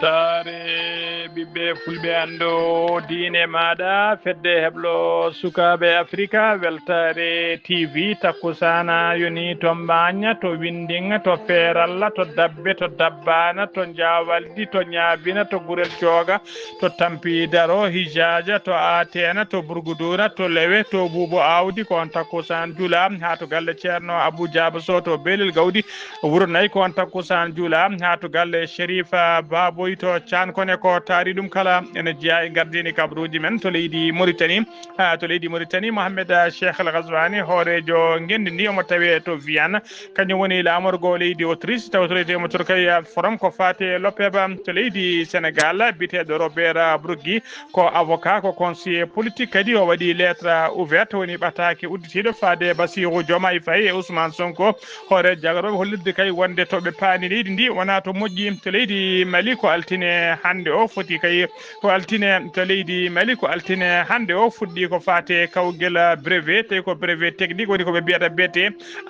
weltare ɓiɓɓe fulɓe ando diine maɗa fedde heblo sukaɓe africa weltare tv takkusana yoni to mbaña to windinga to feeralla to dabbe to dabbana to jawaldi to ñaabina to gurel jooga to tampi daro hijaja to atena to burgudura to lewe to buubo awdi ko on takkusan juula ha to galle ceerno abou diaba sow to belel gawdi wuuro nayyi ko on takkusan juula ha to galle shérifa baboy to cankone ko taari ɗum kala ene jeeya e gardini kabruji men to leydi Mauritanie Mohamed Cheikh Al Ghazouani hoorejo gendi ndi omo tawi to Vienne kañum woni lamorgo leydi Autriche tawtoretemo to kay forum ko fate loppeba to leydi Sénégal biteɗo Robert Brugui ko avocat ko conseiller politique kadi o waɗi lettre ouverte woni ɓataki udditiɗo faade Bassirou Diomaye Faye e Ousmane Sonko hoore jagaroɓe hollirde kay wonde toɓe paani leydi ndi wona to moƴƴi to leydi Mali ko altine hande o foti kay ko altine to leydi Mali ko altine hande o fuɗɗi ko fate kawgel brevet tawi ko brevet technique woni koɓe mbiyata BT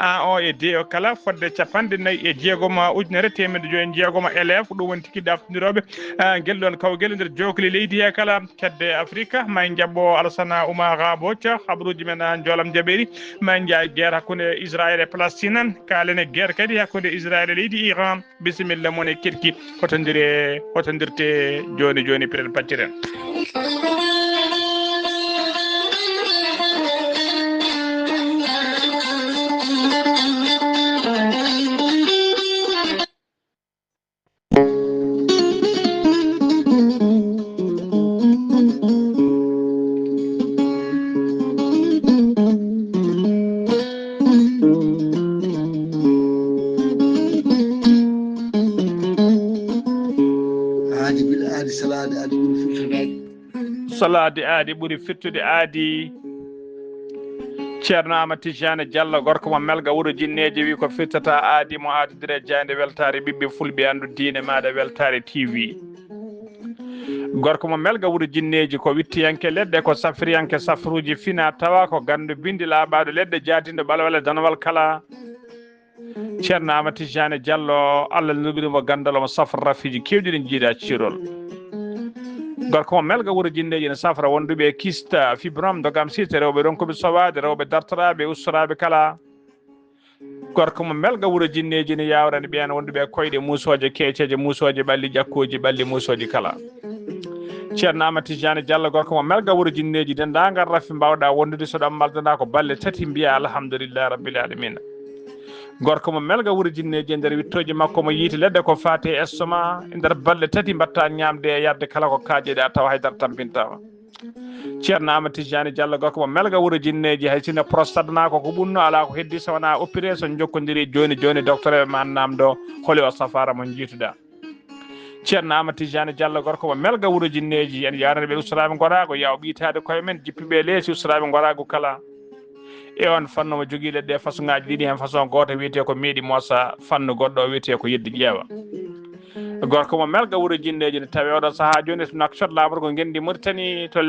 A1 e D o kala fodde 49 ujunere temedde joyi jeegom élève ɗum woni tigui ɗaftodiroɓe guel ɗon kawguel nder jokli leydi he kala kedde afrique may jabbo Alassane Oumar Bothia habruji men joolam jaɓeri may jaa guerre hakkude Israël e Palestine kalene guerre kadi hakkude Israël e leydi Iran bisimilla mon e kirki hotodirte joni piren pacciren salade aadi ɓuuri firtude aadi ceerno Amadou Tidiane Diallo gorko mo melga wuuro jinneji wi ko firtata aadi mo aadodire jande weltare ɓiɓɓe fulɓe andu diine maɗa weltare TV gorko mo melga wuuro jinneji ko wittiyanke leɗɗe ko safriyanke safruji fina tawa ko gandu bindi laaɓaɗo leɗɗe jaadindo ɓalwala danowal kala ceerno Amadou Tidiane Diallo Allah nurguirimo gandal omo safra rafiji kewɗi ɗi jiiɗa cirol gorko mo melga wuuro jinneji ne safra wonduɓe kista fibrome dogam siste rewɓe ronkoɓe sowade rewɓe dartoraɓe ustoraɓe kala gorko mo melga wuuro jinneji ne yawrani ɓen wonduɓe koyɗe musoje keeceje musoje ɓalli ƴakkoji ɓalli musoji kala ceerno Amadou Tidiane Diallo gorko mo melga wuuro jinneji dendagal raffi mbawɗa wondude so ɗon maldana ko balle tati mbiya alhamdoulillahi rabbil alamina gorko mo melga wuuro jinneji e nder wittoji makko mo yiiti leɗɗe ko fate estoma e nder balɗe tati mbatta ñamde e yarde kala ko kaajeɗe a tawa haydara tampintama ceerno Amadou Tidiane Diallo gorko mo melga wuuro jinneji hay sinno prostate ma ko ɓunno ala ko heddi so wona opéré so jokkodiri joni docteur eɓe ma namdo holi o safara mo jiituɗa ceerno Amadou Tidiane Diallo gorko mo melga wuuro jinneji en yaranaɓe ustoraɓe gorago yaw ɓiitade koye men jippiɓe leesi ustoraɓe gorago kala e on fannu mo jogui leɗɗe façon ngaji ɗiɗi hen façon goto wiyete ko meeɗi moosa fannu goɗɗo o wiyete ko yeddi ƴeewa gorko mo melga wuuro jinneji ne tawi oɗon saaha joni to Nouakchott lamoto ko gendi Mauritanie to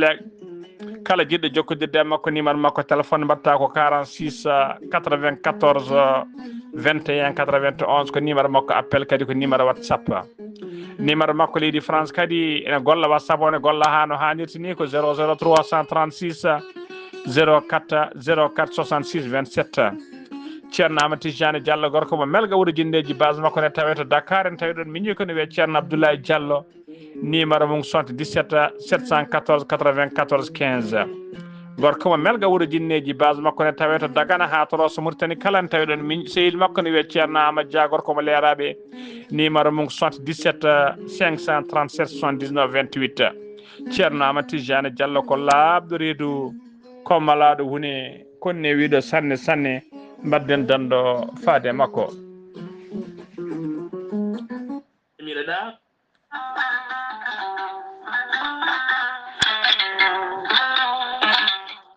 kala jiɗɗo jokkodirde makko numéro makko téléphone mbatta ko 46 94 21 91 ko numéro makko appel kadi ko numéro WhatsApp numéro makko leydi France kadi ene golla WhatsApp o ne golla ha no hannirta ni ko 00336 04 66 27 ceerno Amadou Tidiane Diallo gorko mo melga wuuro jinneji base makko ne tawe to Dakar en tawi ɗon miñi ko ne wiye ceerno Abdoulaye Diallo numéro mum 77 714 94 15 gorko mo melga wuuro jinneji base makko ne tawe to Dagana ha to Rosso Mauritanie kala en tawi ɗon miñi sehil makko ne wiye ceerno Amadou Dia gorko mo leeraɓe numéro mum 77 537 79 28 ceerno Amadou Tidiane Diallo ko laaɓɗo reedu kommalaɗo hune konne wiɗo sanne mbadden dando faade makko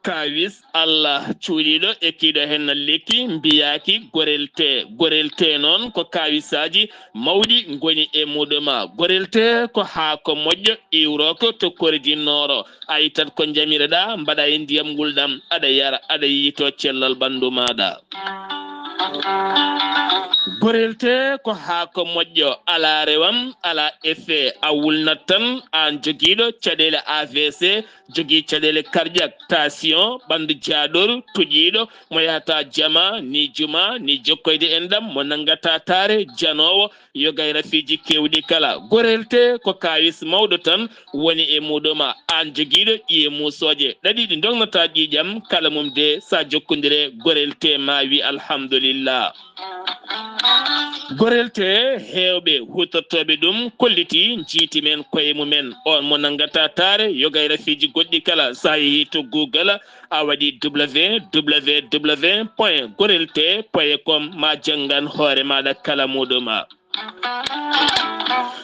kawis Allah cuuɗiɗo ekkiɗo hen lekki mbiyaki gorelte noon ko kawisaji mawɗi goni e muɗuma gorelte ko haako moƴƴo iwroko to korjinnooro ayi tan ko jamireɗa mbaɗa e ndiyam gulɗam aɗa yara aɗa yiito cellal ɓandu maɗa gorelte ko haako moƴƴo ala rewam ala effet a wulnat tan an jogiiɗo caɗele AVC jogii caɗele cardiaque tension ɓanndu jaaɗol tuƴiiɗo mo yahata jama ni juma ni jokkoyde en ɗam mo nanngata taare janoowo yogay rafiiji keewɗi kala gorelte ko kawis mawɗo tan woni e muɗuma an jogiiɗo ƴiye muusooje ɗaɗi ɗi dongnata ƴiiƴam kala mum de sa jokkondire gorelte ma wi alhamdulillah gorelte heewɓe hutortoɓe ɗum kolliti jiiti men koye mumen on mo nanngata taare yogay rafiiji goɗɗi kala sa yehi to Google a waɗi www.gorelte.com ma janngan hoore maɗa kala muɗuma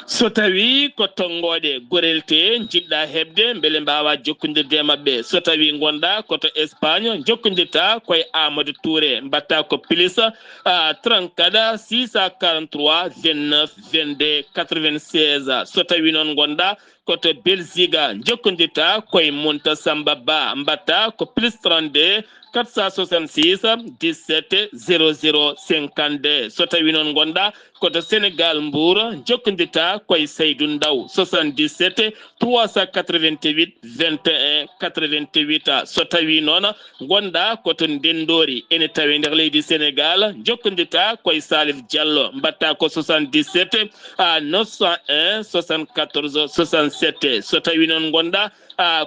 so tawi ko tongoɗe gorelte jiɗɗa heɓde beele mbawa jokkodirde e mabɓe so tawi gonɗa koto Espagne jokkodirta koye Amadou Touré mbatta ko plus 34 643 29 22 96 so tawi noon gonɗa koto Belgique jokkodirta koye Monta Samba Ba mbatta ko plus 32 466 17 00 52 so tawi noon gonɗa koto Sénégal Mbour jokkodirta koye Seydou Ndaw 77 388 21 88 so tawi noon gonɗa koto Ndendori ene tawi nder leydi Sénégal jokkodirta koye Salif Diallo mbatta ko 77 901 74 67 so tawi noon gonɗa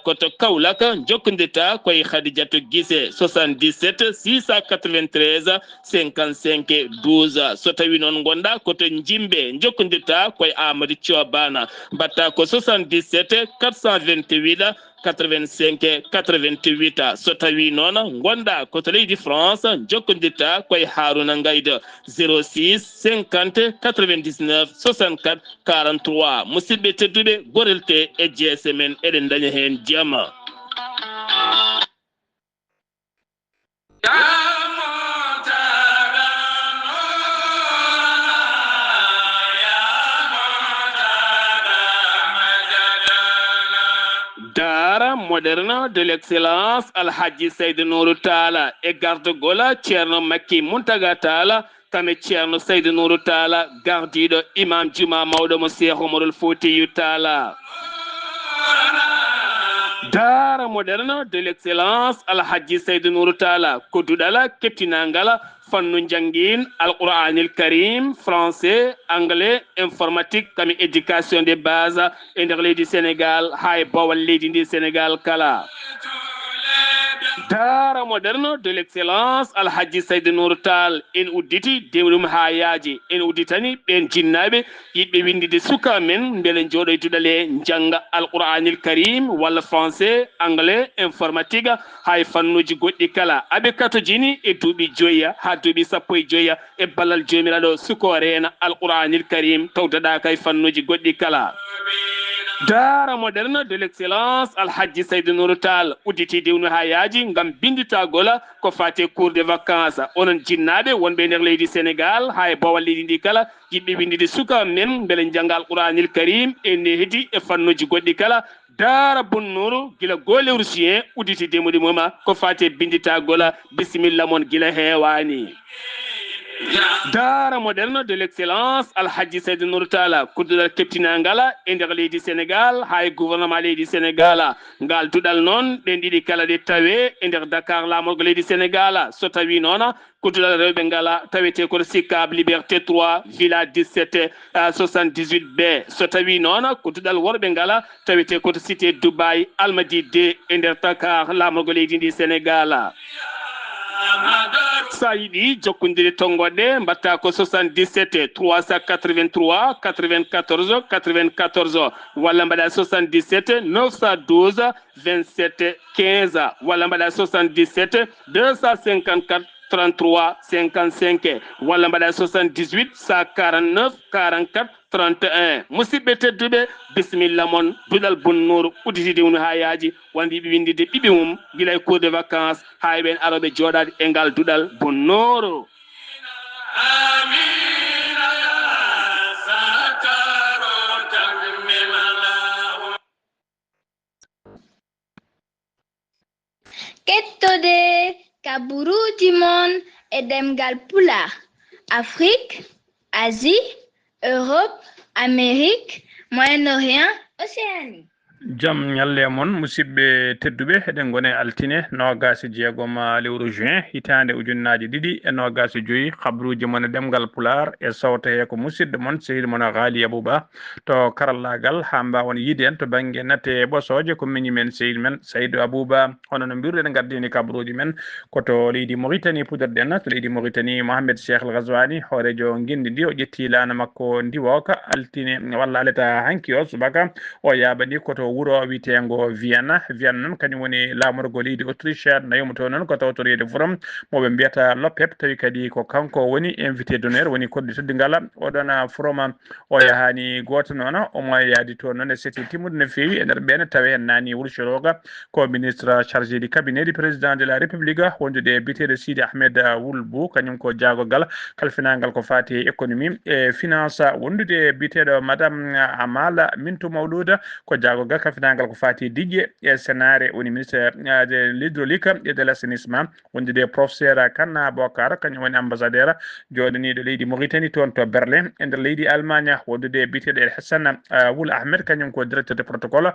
koto Kaolack jokkodirta koye Khadidiatou Guissé 77 693 55 12 so tawi noon gonɗa koto Jimbe jokkodirta koye Amadou Thiobana mbatta ko 77 428 85 88 so tawi noon gonɗa koto leydi France jokkodirta koye Harouna Ngayda 06 50 99 64 43 musidɓe tedduɓe gorelte e jeese men eɗen daña hen jama Dara moderne de l'excellence Alhaji Seydou Nourou Talla e gardogola Ceerno Makki Muntaga Talla kame Ceerno Seydou Nourou Talla gardiɗo imam juma mawɗo mo Cheikh Oumarul Foutiyou Talla Dara moderne de l'excellence Alhaji Seydou Nourou Talla kodduɗala keptinangala fannu jangin alquranil karim français anglais informatique kami éducation de base e nder leydi Sénégal hay bowal leydi ndi Sénégal kala Dara moderne de l'excellence Alhaji Seydou Nourou Tall en udditi dewɗum ha yaaji en udditani ɓen jinnaɓe yiɗɓe windide suka men beele jooɗoytuɗale jangga alquranil karim walla français anglais informatique hay fannuji goɗɗi kala aɓe katojini e duuɓi joyya ha duuɓi sappo e joyya e ballal jomiraɗo suko reena alquranil karim tawdaɗa kay fannuji goɗɗi kala Dara moderne de l'excellence Alhaji Seydou Nourou Tall udditi dewnu ha yaaji ngam binditagola ko fate cours de vacances onon jinnaɓe wonɓe nder leydi Sénégal ha e bowal leydi ndi kala yiɗɓe windide suka men beele jangga alquranil karim e nehdi e fannuji goɗɗi kala Dara Bunnourou gila golewru sien udditi demude muma ko fate binditagola bisimilla mon gila hewani Dara moderne de l'excellence Alhaji Seydou Nourou Talla kudduɗal keptinangala e nder leydi Sénégal hay gouvernement leydi Sénégal ngal duɗal noon ɗen ɗiɗi kala ɗe tawe e nder Dakar lamorgo leydi Sénégal so tawi noon kudduɗal rewɓe ngala tawete koto Sicap Liberté 3 villa 17 78 B so tawi noon kudduɗal worɓe ngala tawete koto cité Dubaï Almadi 2 e nder Dakar lamorgo leydi ndi Sénégal sa yiɗi jokkodire tongoɗe mbatta ko 77 383 94 94 walla mbaɗa 77 912 27 15 walla mbaɗa 77 254 33 55 walla mbaɗa 78 149 44 31 musidɓe tedduɓe bisimilla moon duɗal Bunnourou udditide woni ha yaaji wonde yiɓe windide ɓiɓe mum guila e cours de vacances ha eɓen aroɓe jooɗade e ngal duɗal Bunnourou kettode kaburuji mon e demgal pula Afrique, Asie, Europe, Amérique, Moyen-Orient, Océanie. Jam nyalle mon musidɓe tedduɓe eɗen gone altine nogasi jeegom lewru juin hitande ujunnaji ɗiɗi e nogasi joyyi habruji mon e ɗemgal pular e sawta he ko musidɗo mon sehil mon Ghali Abouba to karallagal ha mbawon yiide en to banggue natte e ɓosoje ko miñi men sehil men Saydou Abouba hono no mbirɗen gardini kabruji men koto leydi Mauritanie puɗorɗen to leydi Mauritanie Mohamed Cheikh El Ghazouani horejo guindi ndi o ƴetti lana makko ndiwoka altine walla aleta hanki o subaka o yaɓani koto wuro witengo Vienna noon kañum woni lamorgo leydi Autriche nayomo to noon ko tawtorede forum moɓe mbiyata LOPEP tawi kadi ko kanko woni invité d'honneur woni kodɗe teddingala oɗon forum o yahani goto noon omo yaadi to noon e seti timmude no fewi e nder ɓen tawi hen nani Wurchologa ko ministre chargé du cabinet du président de la république wondude biteɗo Sidi Ahmed Wul Bou kañum ko jagogal kalfinagal ko fati économie e finance wondude biteɗo madame Amala Mintou Mawlouda ko jagogal kalfinagal ko fati diƴƴe e sénare woni ministre de l'hydraulique et de l'assainissement wondude professeur Kanna Bokar kañum woni ambassadeur joɗaniɗo leydi Mauritanie toon to Berlin e nder leydi Allemagne wondude biteɗo El Hassan Wul Ahmed kañum ko directeur de protocole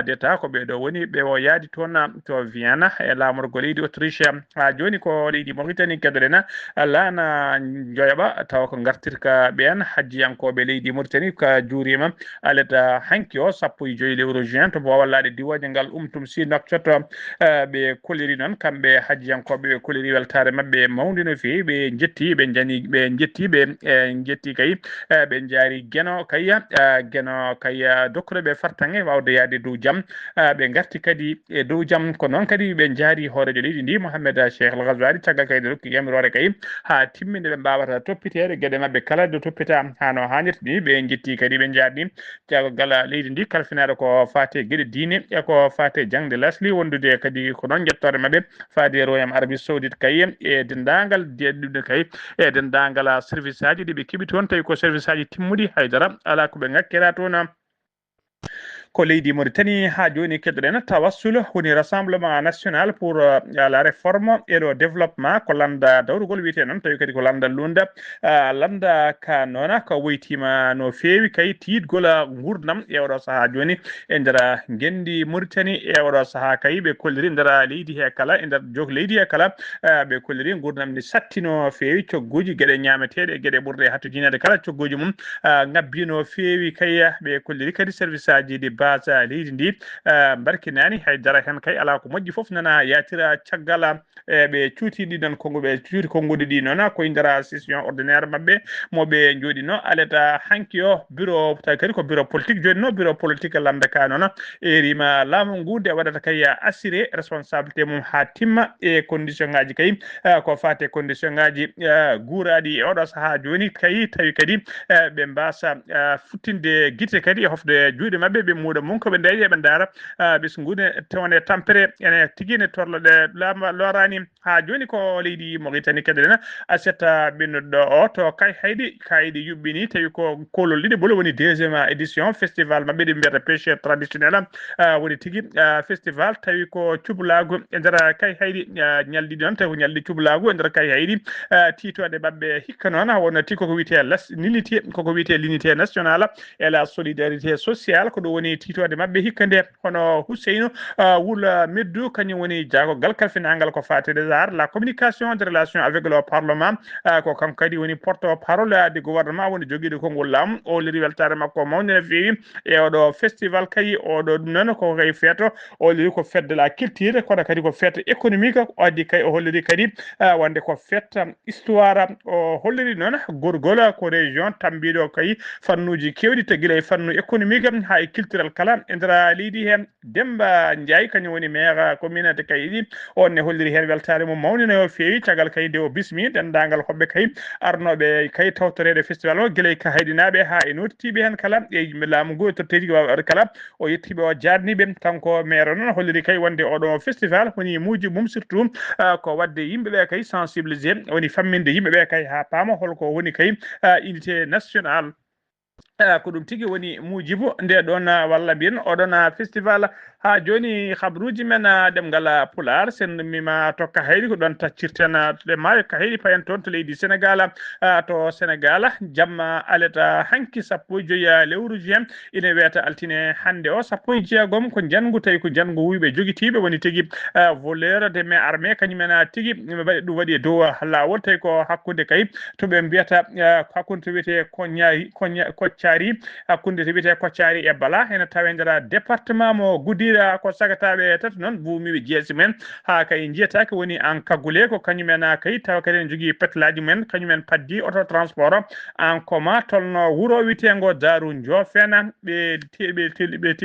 d'état ko ɓeɗo woni ɓe o yaadi toon to Vienna e lamorgo leydi Autriche ha joni ko leydi Mauritanie kedoɗen lana joyaɓa taw ko gartirka ɓen hajjiyankoɓe leydi Mauritanie ka juurima aleta hanki o 15 lewru juin to bowallade diwoje ngal si nokcoto ɓe koliri noon kamɓe hajjiyankoɓe ɓe koliri weltare mabɓe mawde no fewi ɓe jetti ɓe jani ɓe jetti ɓe jetti kay ɓe jaari gueno kayya gueno kayya dokkuɗoɓe fartange wawde yaade dow jaam ɓe garti kadi e dow jaam ko noon kadi ɓe jaari horejo leydi ndi Mohamed Cheikh El Ghazouani caggal kayde rokki yamirore kay ha timminde ɓe mbawata toppitede gueɗe mabɓe kala de toppita hano hannirta ni ɓe jetti kadi ɓe jaarni jagogal leydi ndi kalfinaɗo ko fate gueɗe diine e ko fate jangde lasli wondude kadi ko noon jettore mabɓe faade Royaume Arabie Saoudite kay e dendagal deɗɗude kay e dendagal service aji ɗiɓe keeɓi toon tawi ko service aji timmudi haydara ala koɓe ngakkira toon ko leydi Mauritanie ha joni keddoɗen tawassul woni rassemblement national pour la réforme et le développement ko landa dawrugol wiyete noon tawi kadi ko landa lunda landa ka noona ko woytima no fewi kay tiidgol gurdam e oɗo saaha joni e nder gendi Mauritanie e oɗo saaha kay ɓe kolliri nder leydi he kala e nder jog leydi he kala ɓe kolliri gurdam ndi satti no fewi cogguji gueɗe ñameteɗe e gueɗe ɓurde hattojinede kala cogguji mum ngabbi no fewi kay ɓe kolliri kadi service aji ɗi base leydi ndi barkinani haydara hen kay ala ko moƴƴi foof nana yatira caggal ɓe cuutiɗi ɗon konguɓe cuuti konguɗi ɗi noon koye nder session ordinaire mabɓe moɓe jooɗino aleta hanki o bureau tawi kadi ko bureau politique jooɗino bureau politique landaka noon erima laamu ngu nde waɗata kay assuré responsabilité mum ha timma e condition ngaji kay ko fate condition ngaji guuraɗi e oɗo saaha joni kay tawi kadi ɓe mbasa futtinde guite kadi e hofde juuɗe mabɓe ɓe muuɗa mum koɓe ndeeƴe ɓe daara ɓesgude tewne tampere ene tigui ne torloɗe lorani ha joni ko leydi Mauritanie kedoɗen asetta ɓinnuɗo o to kay hayɗi yuɓɓini tawi ko kolol ɗiɗi bolo woni deuxiéme édition festival mabɓe ɗi mbiyata pêche traditionnel woni tigui festival tawi ko cuɓlagu e nder kay hayɗi ñalɗiɗi noon tawi ko ñalɗi cuɓlagu e nder kay hayɗi titode mabɓe hikka noon wonno ti koko wiyete koko wiyete l'unité nationale et la solidarité sociale ko ɗum woni titode mabɓe hikka nde hono Housseynou Wul Meddou kañum woni jagogal kalfinagal ko fate des arts la communication de relation avec le parlement ko kanko kadi woni porte parole du gouvernement woni joguiɗo konngol laamu o liri weltare makko mawde no fewi e oɗo festival kay oɗo ɗum noon ko kay feeto o liri ko fête de la culture kono kadi ko fête économique o addi kay o holliri kadi wonde ko fête histoire o holliri noon gorgol ko région tambiɗo kay fannuji kewɗi to guila e fannu économique ha e culturel kala e nder leydi hen Demba Ndiaye kañum woni maire commune de Kaydi on ne holliri hen weltare mum mawni no fewi caggal kay nde o bismi dendagal hoɓɓe kay arnoɓe kay tawtorede festival o guila ka haydinaɓe ha e nottiɓe hen kala e laamu ngu e totteji waɗ kala o yettiɓe o jarniɓe kanko maire noon holliri kay wonde oɗo festival woni muuji mum surtout ko wadde yimɓeɓe kay sensibilisé woni famminde yimɓeɓe kay ha paama holko woni kay unité nationale ko ɗum tigi woni mujibu nde ɗon walla mbiyen oɗon festival ha joni habruji men ɗemgal pular sen mima to Kahayri ko ɗon taccirten ɗe maayo Kahayri payen toon to leydi Sénégal to Sénégal jamma aleta hanki 15 lewru juin ina wiyata altine hande o 16 ko jangu tawi ko jangu wuyɓe jogitiɓe woni tigi voleur de main armé kañumen tigi waɗi ɗum waɗi e dow lawol tawi ko hakkude kay to ɓe mbiyata hakkude to wiyete Koccari hakkunde to wiyete Koccari e Bala ene tawe nder département mo Goudira ko sagataɓe tati noon buumiɓe jeesi men ha kay jiyatake woni en kagule ko kañumen kay tawa kadi en jogui petelaji men kañumen paddi auto transport en commun tolno wuuro witengo Darou Ndiofena ɓe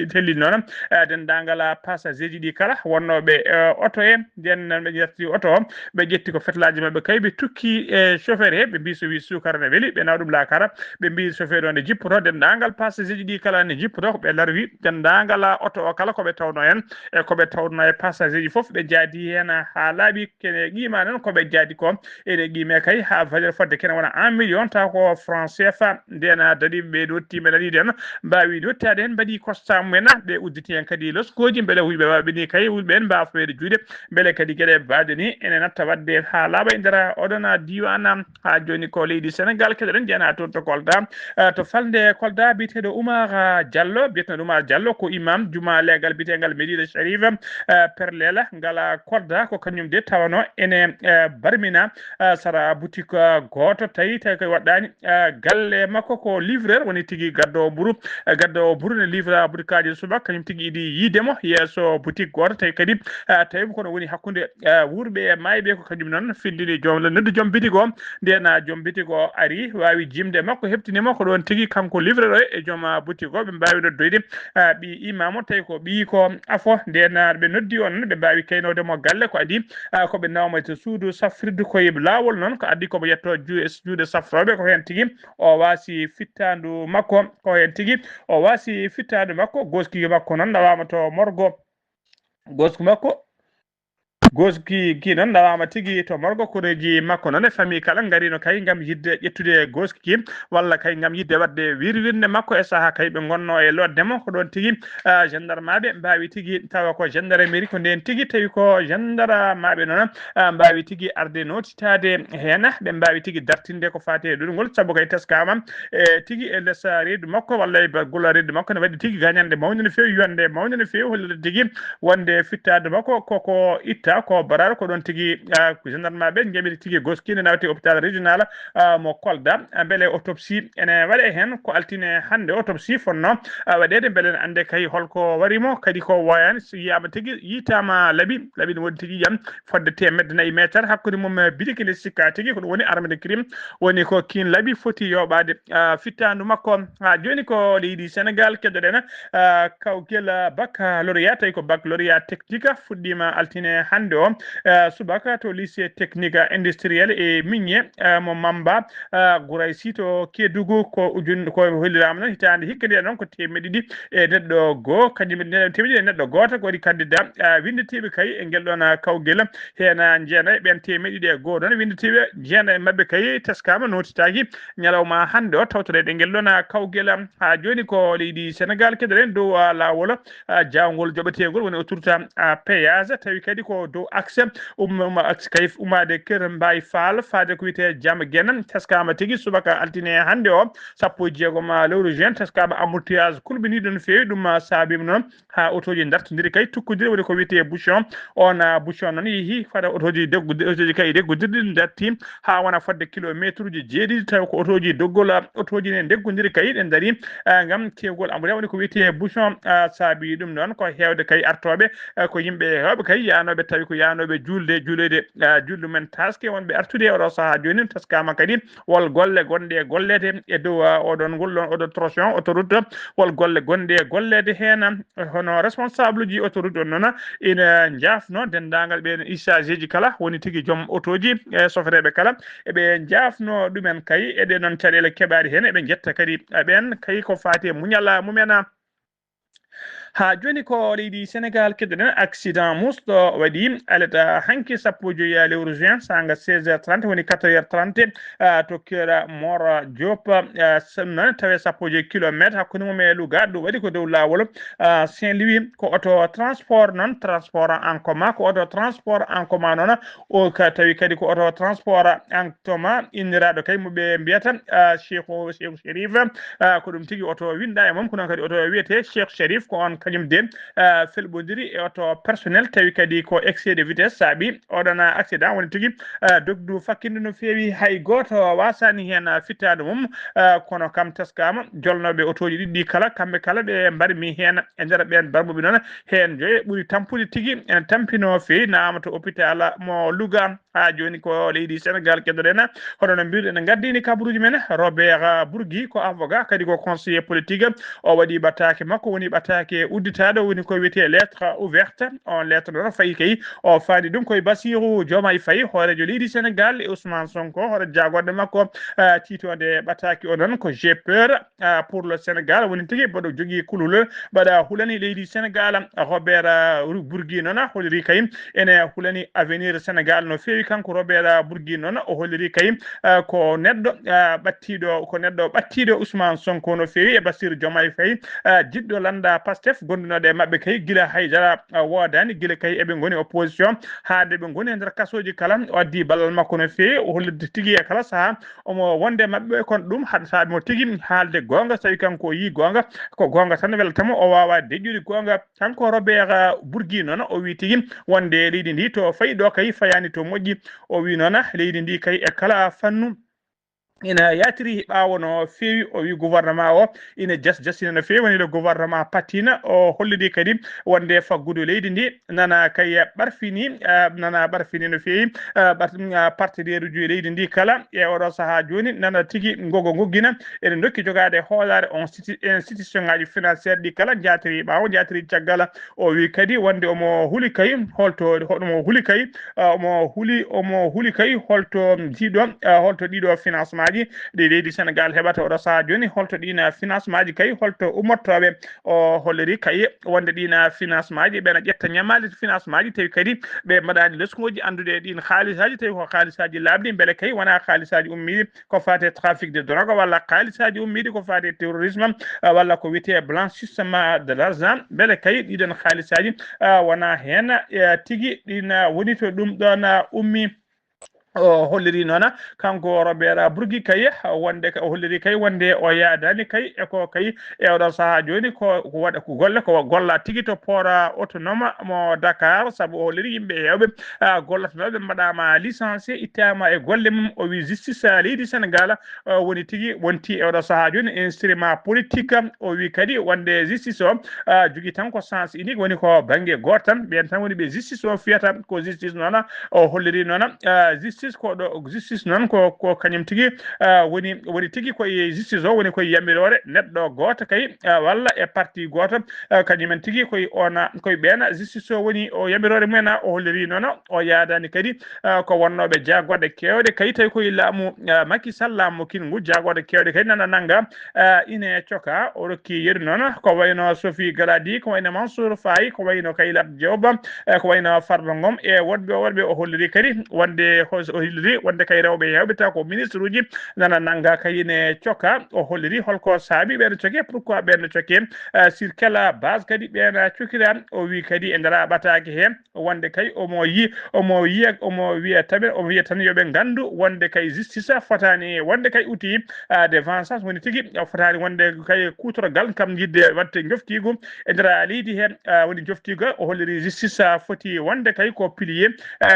telli noon dendagal passager ji ɗi kala wonnoɓe auto e nden ɓe ƴetti auto o ɓe ƴetti ko fetelaji mabɓe kay ɓe tukki e chauffeur he ɓe mbi so wi sukara ne weeli ɓe nawa ɗum lakara ɓe mbi chauffeur o ne jippoto dendagal passager ji ɗi kala ne jippoto ko ɓe larwi dendagal auto o kala koɓe tawno hen e koɓe tawno e passager ji foof ɓe jaadi hen ha laaɓi kene qima noon koɓe jaadi ko ene qime kay ha valeur fodde kene wona 1 million taw ko franc CFA nden dadiɓe ɓe dotti men aɗiɗen mbawi dottade hen mbaɗi constat mumen ɓe udditi hen kadi loskoji beele huyɓe waɓe ni kay huyɓe en mbawa fawede juuɗe beele kadi gueɗe baade ni ene natta wadde ha laaɓa e nder oɗon diwan ha joni ko leydi Sénégal keɗoɗen jeyana toon to Kolda to falde Kolda biteɗo Oumar Diallo biyeteɗo Oumar Diallo ko imam juma legal bitegal Medina Sharif perlela ngala Kolda ko kañum de tawano ene barmina sara boutique goto tawi koye waɗɗani galle makko ko livreur woni tigui gaddowo ɓuuru ne livre boutique aji subaka kañum tigui iɗi yidemo yesso boutique goto tawi kadi tawi kono woni hakkude wuurɓe e mayɓe ko kañum noon findini noddu joom bitig o nden joom bitig o ari wawi jimde makko heptinima ko ɗon tigui kanko livreur o e joom boutique o ɓe mbawi noddoyde ɓi imam o tawi ko ɓi ko afo nden ɓe noddi on ɓe mbawi kaynodemo galle ko adi koɓe nawma to suudu safrirde koye lawol noon ko addi komo yetto juuɗe safroɓe ko hen tigui o wasi fittandu makko ko hen tigui o wasi fittadu makko goski makko noon nawama to morgo gosku makko goski ki noon nawama tigui to morgo koreji makko noon e famille kala garino kay gam yidde ƴettude goski ki walla kay gam yidde wadde wirwirde makko e saaha kay ɓe gonno e loddemo ko ɗon tigui gendarmeɓe mbawi tigui tawa ko gendarmerie ko nden tigui tawi ko gendarmeɓe noon mbawi tigui arde notitade hen ɓe mbawi tigui dartinde ko fati e ɗuɗgol saabu kay teskama e tigui e less reedu makko walla e golla reedu makko ne waɗi tigui gagnande mawde no fewi yonde mawde no fewi hollide tigui wonde fittade makko koko itta ko barar ko ɗon tigui gendarmeɓe jaɓiri tigui goskine nawte hôpital régional mo Kolda beele autopsie ene waɗe hen ko altine hande autopsie fonno waɗede beele ne ande kay holko warimo kadi ko woyani so yiyama tigui yitama laaɓi ne woni tigui jam fodde 1.4 métre hakkude mum bidiki nde sikka tigui ko ɗum woni arme de crime woni ko kin laaɓi foti yoɓade fittandu makko ha joni ko leydi Sénégal keddoɗen kawgel baccalauréat tawi ko baccalauréat technique fuɗɗima altine hande o subaka to lycée technique industriel e migné mo Mamba Gouray Sy to Kédougou ko hollirama noon hitande hikka nde noon ko 200 e neɗɗo goho kañum 200 e neɗɗo goto ko waɗi candidat windeteɓe kay e guel ɗon kawgel hen jeenayi ɓen 200 e goho ɗon windeteɓe jeenayi mabɓe kay teskama notitaki ñalawma hande o tawtoreɗe guel ɗon kawgel ha joni ko leydi Sénégal keɗoɗen dow lawol jawgol joɓetegol woni autoroute péage tawi kadi ko dow axe axe kay umade Kër Mbaye Fall faade ko wiyete Jama Guéne teskama tigui subaka altine hande o 16 lewru juin teskama embouteillage kulɓiniɗo no fewi ɗum saabima noon ha autoji dartodiri kay tukkodiri woni ko wiyete bouchon on bouchon noon yeehi fada autoji autoji kay deggodirɗi darti ha wona fodde kilométre uji jeeɗiɗi taw ko autoji doggol autoji ne deggodiri kay ɗen daari gam kewgol embouteillage woni ko wiyete bouchon saabi ɗum noon ko hewde kay artoɓe ko yimɓe hewɓe kay yanoɓe tawi ko yanoɓe julde julɗe men taske wonɓe artude oɗo saaha joni taskama kadi wol golle gonɗe gollede e dow oɗon oɗon tronçon autoroute wol golle gonɗe gollede hen hono responsable ji autoroute on noon ina jafno dendagal ɓen usage ji kala woni tigui joom autoji e sofreɓe kala eɓe jafno ɗumen kay eɗe noon caɗele keɓari hen eɓe jetta kadi ɓen kay ko fati e muñal mumen ha joni ko leydi Sénégal keddoɗen accident musɗo waɗi alata hanki sappo joyi ya lewru juin sanga 16h30 woni 4h30 to kera Mora Diop non tawe sappo joyi kilométre hakkude mum e Louga ɗum waɗi ko dow lawol Saint-Louis ko auto transport non transport en commun ko auto transport en commun noon o ka tawi kadi ko auto transport en commun inniraɗo kay moɓe mbiyata Cheikh Chérif ko ɗum tigui auto winda e mum ko noon kadi auto wiyete Cheikh Chérif ko on kañum de felɓodiri e auto personnel tawi kadi ko excès de vitesse saabi oɗon accident woni tigui dogdu fakkinde no fewi hay goto wasani hen fittade mum kono kam teskama jolnoɓe autoji ɗiɗɗi kala kamɓe kala ɓe mbarmi hen e nder ɓen barmoɓe noon hen joyi ɓuuri tampude tigui ene tampino fewi namama to hôpital mo Louga ha joni ko leydi Sénégal keddoɗen hono no mbirɗen en gardini kabaruji men Robert Bourgui ko avocat kadi ko conseiller politique o waɗi ɓattake makko woni ɓattake udditade woni ko wiyete lettre ouverte on lettre noon fayi kay o faadi ɗum koye Bassirou Diomaye Faye hoorejo leydi Sénégal e Ousmane Sonko hoore jagorde makko titode ɓattake o noon ko j'ai peur pour le Sénégal woni tigui mboɗo jogui kulul mbaɗa hulani leydi Sénégal Robert Bourgui noon holliri kay ene hulani avenir Sénégal no fewi kanko Robert Bourgui noon o holliri kay ko neɗɗo ɓattiɗo Ousmane Sonko no fewi e Bassirou Diomaye Faye jiɗɗo landa Pastef gondunoɗe e mabɓe kay guila haydara wodani guila kay eɓe goni opposition haade ɓe goni e nder kasoji kala o addi ballal makko no fewi o hollirde tigui e kala saaha omo wonde mabɓe kono ɗum haɗa saabi mo tigui haalde gonga so tawi kanko yi gonga ko gonga tan welatamo o wawa deƴƴude gonga kanko Robert Bourgui noon o wi tigui wonde leydi ndi to fayi ɗo kay fayani to moƴƴi o wi noon leydi ndi kay e kala fannu ina yatiri ɓawo no fewi o wi gouvernement o ina jasina no fewi woni le gouvernement patina o hollidi kadi wonde faggudu leydi ndi nana kay ɓarfini no fewi partenaire uji leydi ndi kala e oɗo saaha joni nana tigui goggina ene dokki jogade hoolare on institution ngaji financiére ɗi kala jatiri ɓawo jatiri caggal o wi kadi wonde omo huuli kay omo huuli kay holto ɗiɗo financement ɗi leydi Sénégal heɓata oɗo saaha joni holto ɗina financement ji kay holto ummotoɓe o holliri kay wonde ɗina financement ji ɓena ƴetta ñamali financement ji tawi kadi ɓe mbaɗani leskuji andude ɗin haalisaji tawi ko haalisaji labɗi beele kay wona haalisaji ummiɗi ko fate trafic de drogue walla haalisaji ummiɗi ko fate terrorisme walla ko wiyete blanchissement de l'argent beele kay ɗiɗon haalisaji wona hen tigui ɗina woni to ɗum ɗon ummi o holliri noon kanko Robert Bourgui kay wonde o holliri kay wonde o yaadani kay eko kay e oɗo saaha joni ko waɗa ko golla tigui to port autonome mo Dakar saabu o holliri yimɓe hewɓe gollatonoɓe mbaɗama licencié ittama e golle mum o wi justice leydi Sénégal woni tigui wonti e oɗo saaha joni instrument politique o wi kadi wonde justice o jogui tan ko sens unique woni ko banggue goto tan ɓen tan woni ɓe justice o fiyata ko justice noon o holliri noon justice ko ɗo justice noon ko kañum tigui woni tigui koye justice o woni koye yamirore neɗɗo goto kay walla e parti goto kañumen tigui koye ɓen justice o woni o yamirore mumen o holliri noon o yaadani kadi ko wonnoɓe jagode kewɗe kay tawi koye laamu Macky Sall laamu kingu jagode kewɗe kadi nana nangga ine coka o rokki yeru noon ko wayno Sophie Galadi ko wayno Mansour Faye ko wayno Kaylat Diop ko wayno Farba Ngom e woɗɓe o holliri kadi wonde o holliri wonde kay rewɓe hewɓe taw ko ministre uji nana nangga kayine coka o holliri holko saabi ɓeɗo coke pourquoi ɓeɗo coke sur quelle base kadi ɓen cokira o wi kadi e nder ɓataki hen wonde kay omo wiya tan yoɓe gandu wonde kay justice fotani wonde kay outil de vengeance woni tigui fotani wonde kay kutorgal kam yidde watte joftigu e nder leydi hen woni joftigu o holliri justice foti wonde kay ko pilier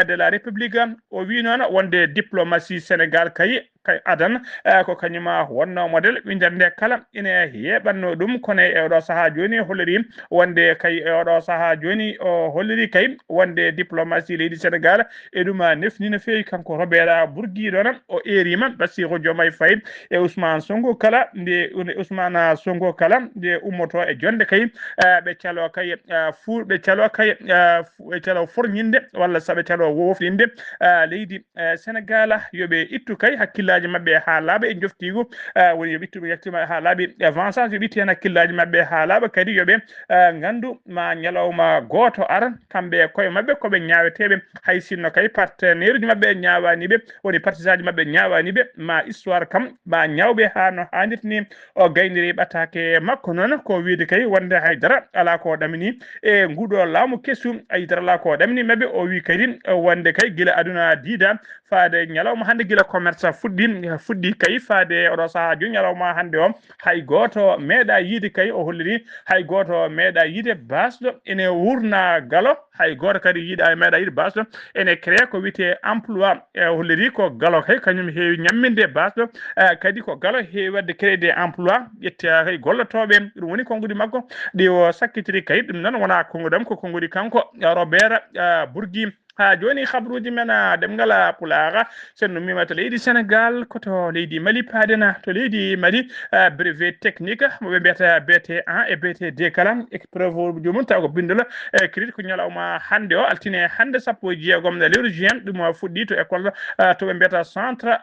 de la république o wi noon wonde diplomatie Sénégal kay adan ko kañuma wonno modèle ɓinder nde kala ine yeɓanno ɗum kono e oɗo saaha joni holliri wonde kay e oɗo saaha joni o holliri kay wonde diplomatie leydi Sénégal e ɗum nefni no fewi kanko Robert Bourgui ɗon o erima Bassirou Diomaye Faye e Ousmane Sonko kala nde ummoto e jonde kay ɓe calo kay ɓe calo forñinde walla saɓe calo woflinde leydi Sénégal yoɓe ittu kay hakkillaji hakkillaji mabɓe ha laaɓa e joftigu woni yo ɓittuɓe yettima ha laaɓi avançage yo ɓitti hen hakkillaji mabɓe ha laaɓa kadi yoɓe gandu ma ñalawma goto ara kamɓe koye mabɓe koɓe ñaweteɓe hay sinno kay partenaire uji mabɓe ñawaniɓe woni partisan ji mabɓe ñawaniɓe ma histoire kam ma ñawɓe ha no hannirta ni o gayniri ɓattake makko noon ko wiide kay wonde haydara ala ko ɗamini e nguɗo laamu kesum haydara ala ko ɗamini mabɓe o wi kadi wonde kay guila aduna diida faade ñalawma hande guila commerce fuɗɗi kay faade oɗo saaha joni ñalawma hande o hay goto meeɗa yiide kay o holliri hay goto meeɗa yiide basɗo ene wurna galo hay goto kadi yiiɗa meeɗa yiide basɗo ene créé ko wiyete emploi holliri ko galo kay kañum heewi ñamminde basɗo kadi ko galo heewi wadde créé des emploi ƴetta kay gollotoɓe ɗum woni konngudi makko ɗi o sakkitiri kay ɗum noon wona konngudam ko konngudi kanko Robert Bourgui ha joni habruji men demgal pulaar sen no mima to leydi Sénégal koto leydi Mali paadena to leydi Mali brevet technique moɓe mbiyata BT1 e BT2 kala épreuve jomum taw ko bindol crédit ko ñalawma hande o altine hande 16 lewru juin ɗum fuɗɗi to école to ɓe mbiyata centre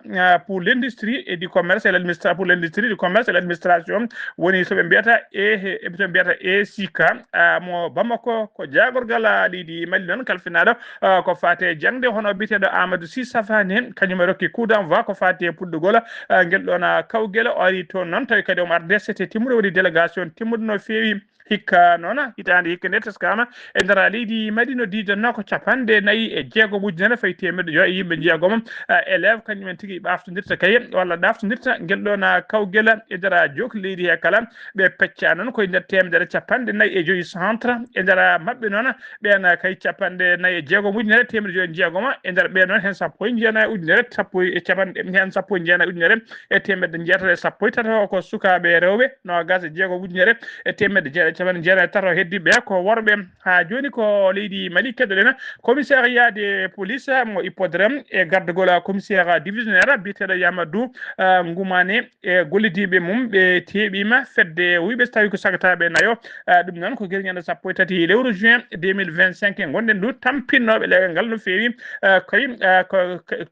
pour l'industrie et du commerce et l'administration pour l'industrie du commerce et l'administration woni to ɓe mbiyata to ɓe mbiyata ESICA mo Bamako ko jagorgal leydi Mali noon kalfinaɗo ko fate jangde hono biteɗo Amadou Sy Safane kañum rokki coup d'envoi ko fate puɗɗugol guel ɗon kawguel o ari toon noon tawi kadi omo arde c'était timmude woni délégation timmude no feewi hikka noon hitande hikka nde teskama e nder leydi Mali no diidanno ko 49 ujunere fayi temedde joyi e yimɓe jeegom élève kañumen tigui ɓaftodirta kay walla ɗaftodirta guel ɗon kawguel e nder jokki leydi he kala ɓe pecca noon koye nder temedere 54 centre e nder mabɓe noon ɓen kay 54 ujunere temedde joyi jeegom e nder ɓe noon hen 19 ujunere hen 19 ujunere e temedde jeetati 13 ko sukaɓe rewɓe 26 ujunere e temedde jeetati tato heddiɓe ko worɓe ha joni ko leydi Mali keddoɗen commissariat de police mo hippodrome e gardegol commissaire divisionnaire biteɗo Yamadou Ngoumane e gollidiɓe mum ɓe teeɓima fedde wiɓe so tawi ko sagataɓe nayo ɗum noon ko gueɗe ñande 13 lewru juin 2025 gonɗen du tampinnoɓe leegal ngal no feewi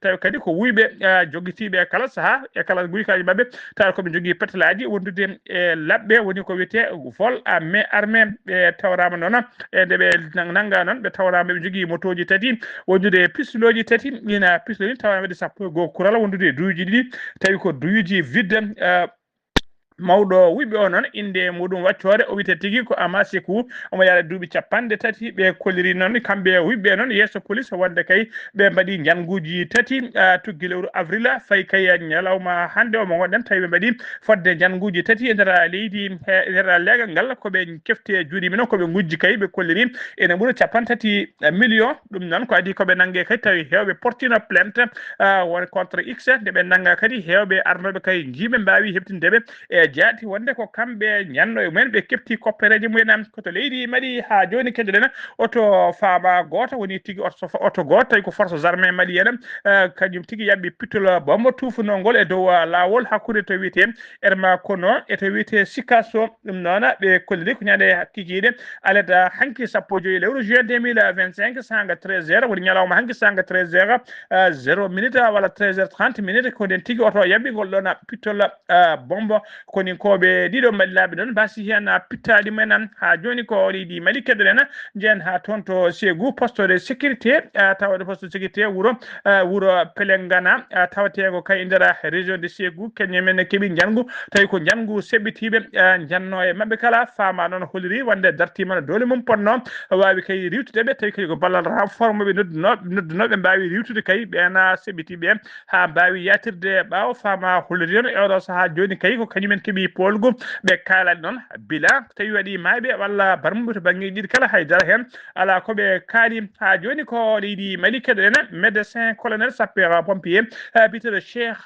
tawi kadi ko wuyɓe joguitiɓe kala saaha e kala guykaji mabɓe tawa koɓe jogui pétalaji wondude e labɓe woni ko wiyete vol à main armé ɓe tawrama noon e nde ɓe nangga noon ɓe tawrama ɓe jogui motoji tati wondude pistoleji tati ina pistole tawama wadde 11 kural wondude duyuji ɗiɗi tawi ko duyuji vide mawɗo wiɓɓe o noon inde muɗum waccore o wiyete tigui ko Ama Sékou omo yaara duuɓi 30 ɓe kolliri noon kamɓe wiɓɓe noon yesso police wonde kay ɓe mbaɗi janguji tati tuggi lewru avril fayi kay ñalawma hande o mo gonɗen tawi ɓe mbaɗi fodde janguji tati e nder leydi e nder leegal ngal koɓe kefte juuɗi men koɓe gujji kay ɓe kolliri ene ɓuura 30 millions ɗum noon ko adi koɓe nangge kadi tawi hewɓe portino plainte won contre X nde ɓe nangga kadi hewɓe arnoɓe kay jiiɓe mbawi hebtindeɓe e jaati wonde ko kamɓe ñanno e mumen ɓe kefti koppereji mumen koto leydi Mali ha joni keddoɗen oto faama goto woni tigui oto goto tawi ko force armée malienne kañum tigui yabɓi pittol bomba tufunongol e dow lawol hakkude to wiyete Erma Kono e to wiyete Sikasso ɗum noon ɓe kolliri ko ñande kikiɗe aleda hanki 15 lewru juin 2025 sanga 13h woni ñalawma hanki sanga 13h 0 minute walla 13h30 minute ko nden tigui oto yabɓi ngol ɗon pittol bomba koni koɓe ɗiɗo malilaɓe noon mbasi hen pittaɗi men ha joni ko leydi Mali keddoɗen jeen ha toon to Ségou poste de sécurité tawde poste de sécurité wuro Pelengana tawatego kay e nder région de Ségou kañumen keeɓi jangu tawi ko jangu seɓɓitiɓe janno e mabɓe kala fama noon holliri wonde dartima no dole mum ponno wawi kay riwtudeɓe tawi kadi ko ballal renfort moɓe noddunoɓe mbawi riwtude kay ɓena seɓɓitiɓe ha mbawi yatirde ɓawo fama holliri on e oɗo saaha joni kay ko kañumen keeɓi polgu ɓe kalani noon bilan tawi waɗi mayɓe walla barmuɓe to banggue ɗiɗi kala haydara hen ala koɓe kaali ha joni ko leydi Mali keɗoɗen médecin colonel sapeur pompier biteɗo Cheikh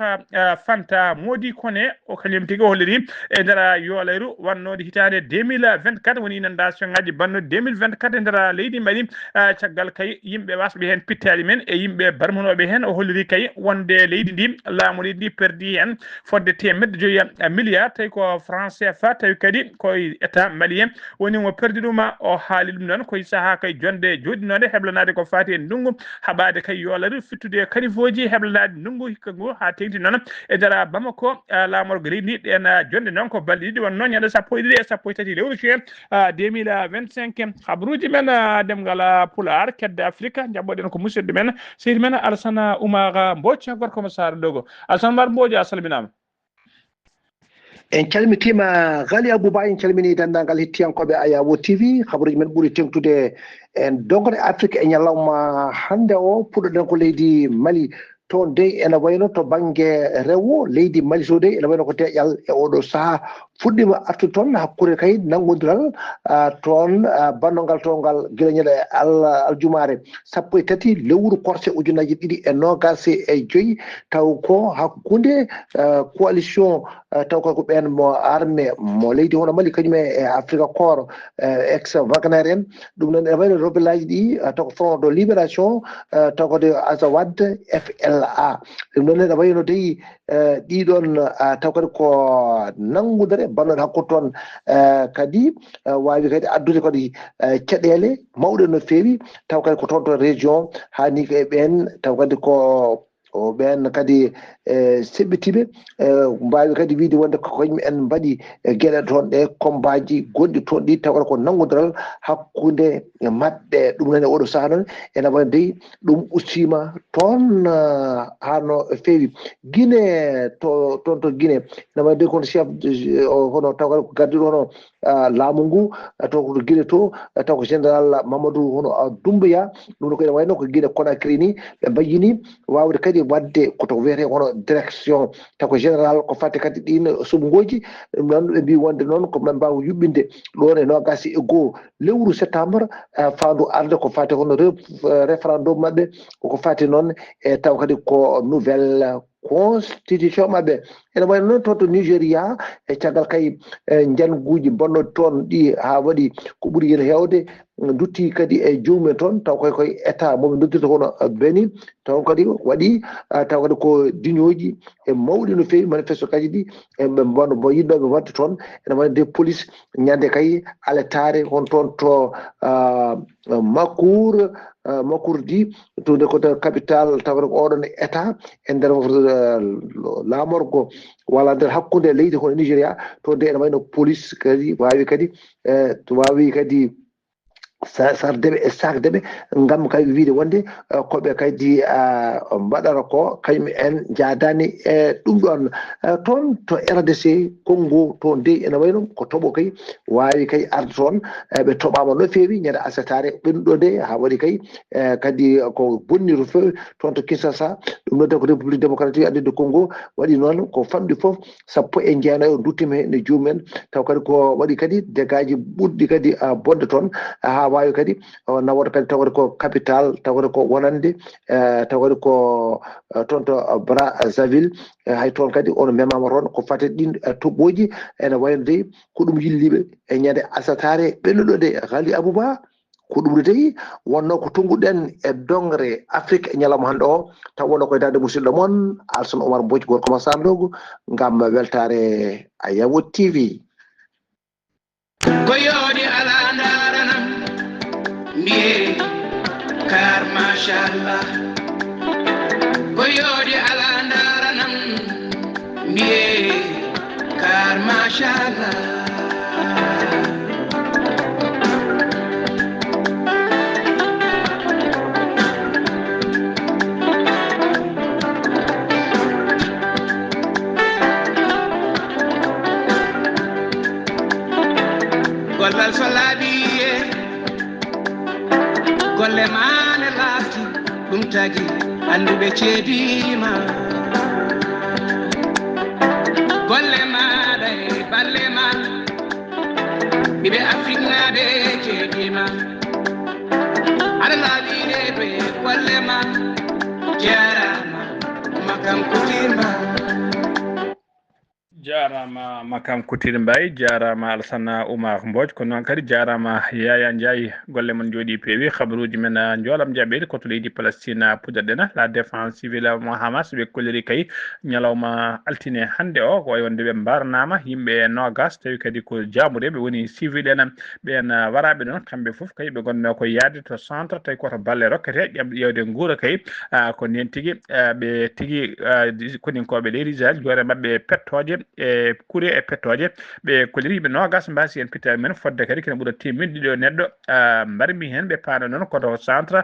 Fanta Modi Kone o kañum tigui holliri e nder yooleyru wannode hitande 2024 woni inondation ngaji bannude 2024 e nder leydi Mali caggal kay yimɓe wasɓe hen pittali men e yimɓe barmunoɓe hen o holliri kay wonde leydi ndi laamu leydi ndi perdi hen fodde 1,5 milliard tawi ko français fa tawi kadi koye état malien woni mo perdi ɗuma o haali ɗum noon koye saaha kay jonde joɗinode heblanade ko fati e ndungu haɓade kay yoolade fittude kanifoji heblanade ndungu hikka ngu ha tengti noon e dara Bamako lamorgo leydi ndi ɗen jonde noon ko balɗe ɗiɗi wonno ñande sappo e ɗiɗi e sappo e tati lewru juin 2025 habaruji men demgal Pulaar kedde Afrique jabboɗen ko musidɗo men seydi men Alassane Oumar Mbodj gorko mo Sara Dogo. Alassane Oumar Mbodj a salminama. En calmitima Gali Abouba, en calmini dendagal hettiyankoɓe Ayawo TV. Habaruji men ɓuuri tengtude en dongre Afrique e ñalawma hande o puɗɗoɗen ko leydi Mali toon dey ene wayno to banggue rewo leydi Mali to dey ene wayno ko deƴƴal e oɗo saaha fuɗɗima artude toon hakkude kay nanggodiral toon bannogal to ngal guila ñande aljumare sappo e tati lewru korse ujunaji ɗiɗi e nogas e joyyi taw ko hakkude coalition taw ko ɓen mo armé mo leydi hono Mali kañum e Afrique Corps ex Wagner en ɗum noon ene wayno rebelle aji ɗi taw ko front de libération taw kode Azawad FLA ɗum noon ene wayno dey ɗiɗon taw kadi ko nanngudere bannoɗe hakkude toon kadi wawi kadi addude kadi caɗele mawɗe no feewi taw kadi ko toon to région hani e ɓen taw kadi ko ɓen kadi seɓɓitiɓe mbawi kadi wiide wonde ko kañum en mbaɗi gueɗe toon ɗe combat ji gonɗi toon ɗi taw ko nanggodiral hakkude maɓɓe ɗum noon e oɗo saaha noon ene waɗa dey ɗum ustima toon hano feewi Guinée toon to Guinée ene waɗa dey kono chef hono taw ko gardiɗo hono laamu ngu taw ko Guinée to taw ko général Mamadou hono Doumbouya ɗum no ko ene wayno ko Guinée Conakry ni ɓe mbayyini wawde kadi wadde koto wiyete hono direction taw ko général ko fatti kadi ɗin suɓgoji ɗum noon ɓe mbi wonde noon ko mbawa yuɓɓinde ɗon e nogasi e goho lewru septembre fandu arde ko fati hono référendum maɓɓe koko fati noon e taw kadi ko nouvelle constitution maɓɓe ene wayno noon toon to Nigéria e caggal kay janguji bonnoɗi toon ɗi ha waɗi ko ɓuuri yen hewde dutti kadi e jomumen toon taw koye état moɓe duttirta hono Benin taw kadi waɗi taw kadi ko diñoji e mawɗi no fewi manifeste kaji ɗi eɓe bo yimɓeɓe wadde toon ene wayno de police ñande kay aletare hon toon to Makurdi to nde ko capital tawata ko oɗon état e nder lamorgo walla nder hakkude leydi hono Nigéria to nde ene wayno police kadi wawi kadi sardeɓe e sakdeɓe ngam kadi wiide wonde koɓe kadi mbaɗata ko kañum en jadani e ɗum ɗon toon to RDC Congo to nde ene wayno ko toɓo kay wawi kay arde toon ɓe toɓama no feewi ñande asetare ɓennuɗo nde ha waɗi kay kadi ko bonni to fewi toon to Kinshasa ɗum noon ko république démocratique andi de Congo waɗi noon ko famɗi foof sappo e jeenayo duttima hen e jomumen taw kadi ko waɗi kadi dégâts ji ɓurɗi kadi bonde toon ha wawi kadi nawata kadi tawde ko capital tawde ko wonande tawde ko toon to Brazzaville hay toon kadi ono memama toon ko fate ɗin toɓɓoji ene wayno dey ko ɗum yilliɓe e ñande asatare ɓennuɗo de Ghali Abouba ko ɗum dey wonno ko tonguɗen e dongre Afrique e ñalawma hande o taw wonno koye dande musidɗo moon Alassane Oumar Mbodj gorko mo Sara Dogo ngam weltare Ayawo TV goyodi ala ndaranam mbiye kar machallah goyodi ala ndaranam mbiye kar machallah gollal so laaɓiye golle mane lafti ɗum tagi anduɓe ceedima golle maɗa e balle ma ɓiɓe Afrique naɓe ceedima aɗa laaɓiɗe ɗo e golle ma jarama makam kutima jarama makam Couture Mbaye jarama Alassane Oumar Mbodj ko noon kadi jarama Yaya Ndiaye golle mon jooɗi peewi habaruji men joolam jaɓɓede koto leydi Palestine puɗɗoɗen la défense civile mo Hamas ɓe kolliri kay ñalawma altine hande o ko wonde ɓe mbarnama yimɓe nogas tawi kadi ko jamude ɓe woni civil en ɓen waraɓe noon kamɓe foof kay ɓe gonno ko yaade to centre tawi koto balle rokkete ƴamɗe ƴewde guura kay ko nden tigui ɓe tigui koninkoɓe leydi Israel joore mabɓe pettoje e kuure e pettoje ɓe kolliriɓe nogas mbasi en pittaɓe men fodde kadi kene ɓuura temedde ɗiɗi o neɗɗo mbarmi hen ɓe paano noon koto centre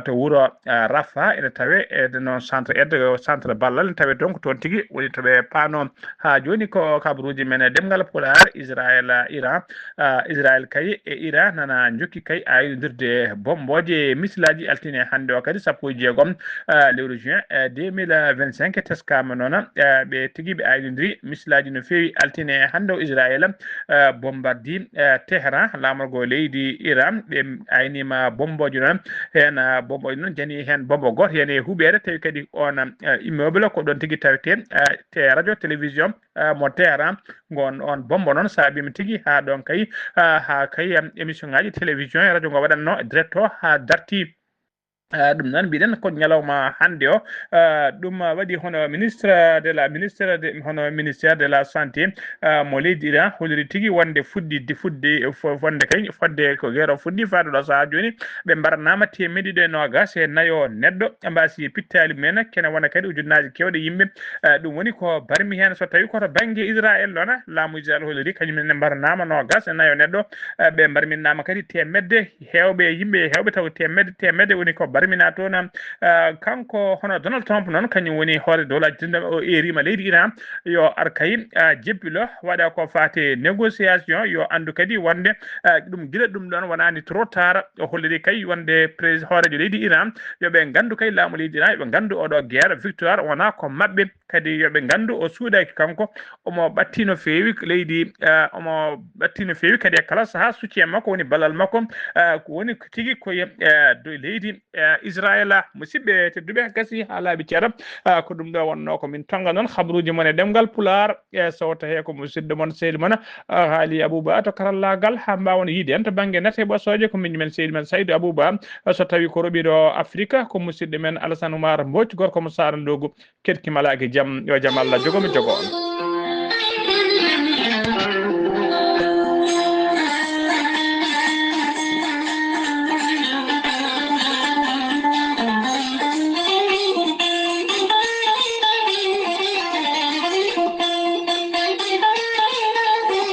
to wuuro Rafa ene tawe e noon centre aide centre ballal ne tawe donc toon tigui woni toɓe paano ha joni ko kabaruji men demgal Pulaar Israël Iran Israël kay e Iran nana jokki kay ayidirde bomboje missilaji altine hande o kadi sappo e jeegom lewru juin 2025 teskama noon ɓe tigui ɓe ayidiri missilaji no fewi altine hande o Israël bombardi Téhéran lamorgo leydi Iran ɓe aynima bomboji noon hen bomboji noon jani hen bombo goto hen e huuɓere tawi kadi on immeuble ko ɗon tigui tawete te radio télévision mo Téhéran gon on bombo noon saabima tigui ha ɗon kay ha kay émission ngaji télévision e radio ngo waɗanno direct o ha darti ɗum noon mbiɗen ko ñalawma hande o ɗum waɗi hono ministre de la santé mo leydi Iran holiri tigui wonde fonde kay fodde ko guerre o fuɗɗi faade ɗo saaha joni ɓe mbarnama temedde ɗiɗi e nogas e nayo neɗɗo mbasi pittali men kene wona kadi ujunnaji kewɗe yimɓe ɗum woni ko barmi hen so tawi koto banggue Israël ɗon laamu Israël holiri kañumen ne mbarnama nogas e nayo neɗɗo ɓe mbarminnama kadi temedde hewɓe yimɓe hewɓe taw temedde woni ko barmina toon kanko hono Donald Trump noon kañum woni hoore dowlaji tindema o erima leydi Iran yo ar kay jebbilo waɗa ko fate négociation yo andu kadi wonde ɗum guila ɗum ɗon wonani trop tard o holliri kay wonde hoorejo leydi Iran yoɓe gandu kay laamu leydi Iran yoɓe gandu oɗo guerre victoire wona ko mabɓe kadi yoɓe gandu o suuɗaki kanko omo ɓatti no fewi leydi omo ɓatti no fewi kadi e kala saaha soutien makko woni ballal makko ko woni tigui koye do leydi Israël musidɓe tedduɓe gasi ha laaɓi ceeɗam ko ɗum ɗo wonno ko min tonga noon habaruji mon e ɗemgal Pulaar e so tawi ko musidɗo moon seydi moon haali Abouba to karallagal ha mbawon yiide en to banggue nete ɓosoje ko min men seydi men Saydou Abouba so tawi ko roɓiɗo Afrique ko musidɗo men Alassane Oumar Mbodj gorko mo Sara Ndogu kettimalaki jaam yo jaam Allah jogomi jogo on